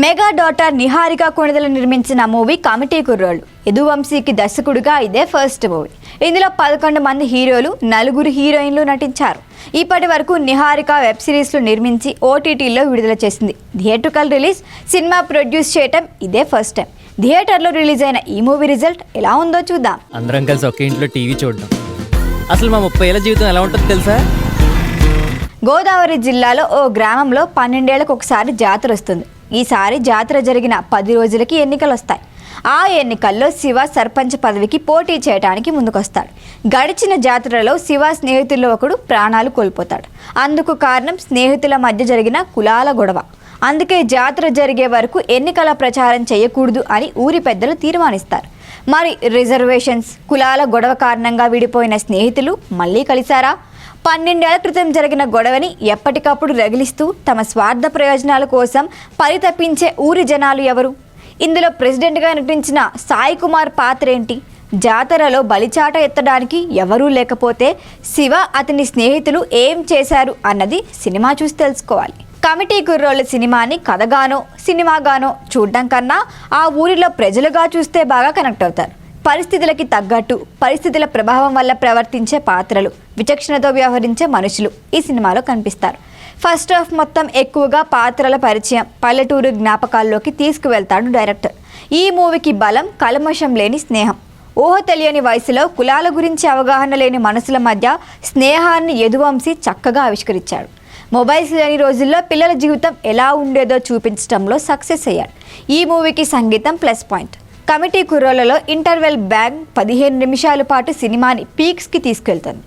Mega daughter Niharika Konidela నిర్మించిన movie committee కుర్రోళ్ళు. యదువంశీకి దర్శకుడిగా ఇదే ఫస్ట్ మూవీ. ఇందులో 11 మంది హీరోలు, 4 హీరోయిన్లు నటించారు. ఇప్పటి వరకు నిహారిక వెబ్ సిరీస్లు నిర్మించి ఓటీటీలో విడుదల చేసింది. థియేట్రికల్ రిలీజ్, సినిమా ప్రొడ్యూస్ చేయటం ఇదే ఫస్ట్ టైం. థియేటర్లో రిలీజ్ అయిన ఈ మూవీ రిజల్ట్ ఎలా ఉందో చూద్దాం. అందరం కలిసి ఒకే ఇంట్లో టీవీ చూడడం, అసలు మా 30 ఏళ్ల జీవితం ఎలా ఉంటుందో తెలుసా? గోదావరి జిల్లాలో ఓ గ్రామంలో 12 ఏళ్లకు ఒకసారి జాతర వస్తుంది. ఈసారి జాతర జరిగిన 10 రోజులకి ఎన్నికలు వస్తాయి. ఆ ఎన్నికల్లో శివ సర్పంచ్ పదవికి పోటీ చేయడానికి ముందుకొస్తాడు. గడిచిన జాతరలో శివ స్నేహితుల్లో ఒకడు ప్రాణాలు కోల్పోతాడు. అందుకు కారణం స్నేహితుల మధ్య జరిగిన కులాల గొడవ. అందుకే జాతర జరిగే వరకు ఎన్నికల ప్రచారం చేయకూడదు అని ఊరి పెద్దలు తీర్మానిస్తారు. మరి రిజర్వేషన్స్, కులాల గొడవ కారణంగా విడిపోయిన స్నేహితులు మళ్ళీ కలిశారా? 12 ఏళ్ల క్రితం జరిగిన గొడవని ఎప్పటికప్పుడు రగిలిస్తూ తమ స్వార్థ ప్రయోజనాల కోసం పరితపించే ఊరి జనాలు ఎవరు? ఇందులో ప్రెసిడెంట్గా నటించిన సాయి కుమార్ పాత్ర ఏంటి? జాతరలో బలిచాట ఎత్తడానికి ఎవరూ లేకపోతే శివ, అతని స్నేహితులు ఏం చేశారు అన్నది సినిమా చూసి తెలుసుకోవాలి. కమిటీ కుర్రోళ్ళ సినిమాని కథగానో సినిమాగానో చూడడం కన్నా ఆ ఊరిలో ప్రజలుగా చూస్తే బాగా కనెక్ట్ అవుతారు. పరిస్థితులకి తగ్గట్టు, పరిస్థితుల ప్రభావం వల్ల ప్రవర్తించే పాత్రలు, విచక్షణతో వ్యవహరించే మనుషులు ఈ సినిమాలో కనిపిస్తారు. ఫస్ట్ హాఫ్ మొత్తం ఎక్కువగా పాత్రల పరిచయం, పల్లెటూరు జ్ఞాపకాల్లోకి తీసుకువెళ్తాడు డైరెక్టర్. ఈ మూవీకి బలం కల్మషం లేని స్నేహం. ఊహ తెలియని వయసులో కులాల గురించి అవగాహన లేని మనసుల మధ్య స్నేహాన్ని యదువంశీ చక్కగా ఆవిష్కరించాడు. మొబైల్స్ లేని రోజుల్లో పిల్లల జీవితం ఎలా ఉండేదో చూపించడంలో సక్సెస్ అయ్యాడు. ఈ మూవీకి సంగీతం ప్లస్ పాయింట్. కమిటీ కుర్రోళ్ళలో ఇంటర్వెల్ బ్యాంగ్ 15 నిమిషాల పాటు సినిమాని పీక్స్కి తీసుకెళ్తుంది.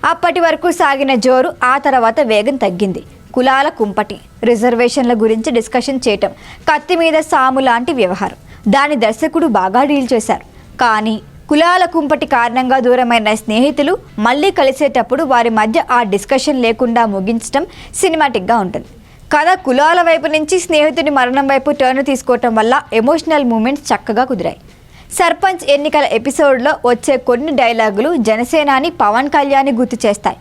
అప్పటి వరకు సాగిన జోరు ఆ తర్వాత వేగం తగ్గింది. కులాల కుంపటి, రిజర్వేషన్ల గురించి డిస్కషన్ చేయటం కత్తి మీద సాము లాంటి వ్యవహారం. దాని దర్శకుడు బాగా డీల్ చేశారు. కానీ కులాల కుంపటి కారణంగా దూరమైన స్నేహితులు మళ్ళీ కలిసేటప్పుడు వారి మధ్య ఆ డిస్కషన్ లేకుండా ముగించడం సినిమాటిక్గా ఉంటుంది. కథ కులాల వైపు నుంచి స్నేహితుడి మరణం వైపు టర్న్ తీసుకోవటం వల్ల ఎమోషనల్ మూమెంట్స్ చక్కగా కుదిరాయి. సర్పంచ్ ఎన్నికల ఎపిసోడ్లో వచ్చే కొన్ని డైలాగులు జనసేనాని పవన్ కళ్యాణ్ని గుర్తు చేస్తాయి.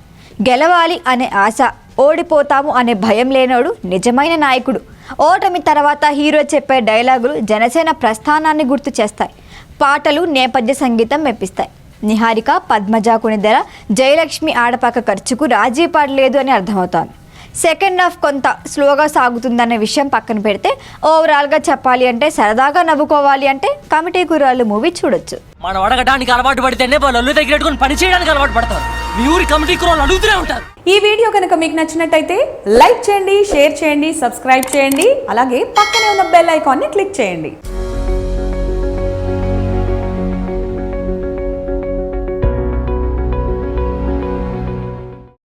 గెలవాలి అనే ఆశ, ఓడిపోతాము అనే భయం లేనోడు నిజమైన నాయకుడు. ఓటమి తర్వాత హీరో చెప్పే డైలాగులు జనసేన ప్రస్థానాన్ని గుర్తు చేస్తాయి. పాటలు, నేపథ్య సంగీతం మెప్పిస్తాయి. నిహారిక, పద్మజ కొణిదెల, జయలక్ష్మి ఆడపాక ఖర్చుకు రాజీ పడలేదు అని అర్థమవుతోంది. సెకండ్ హాఫ్ కొంత స్లోగా సాగుతుందనే విషయం పక్కన పెడితే ఓవరాల్గా చెప్పాలి అంటే, సరదాగా నవ్వుకోవాలి అంటే కమిటీ కుర్రాళ్ళు మూవీ చూడొచ్చు. మనం అడగడానికి అలవాటు పడితేనే వాళ్ళు అల్లు దగ్గర పని చేయడానికి అలవాటు పడతారు. మీ ఊరి కమిటీ కుర్రాళ్ళు అడుగుతూనే ఉంటారు. ఈ వీడియో కనుక మీకు నచ్చినట్టయితే లైక్ చేయండి, షేర్ చేయండి, సబ్స్క్రైబ్ చేయండి. అలాగే పక్కనే ఉన్న బెల్ ఐకాన్ని క్లిక్ చేయండి.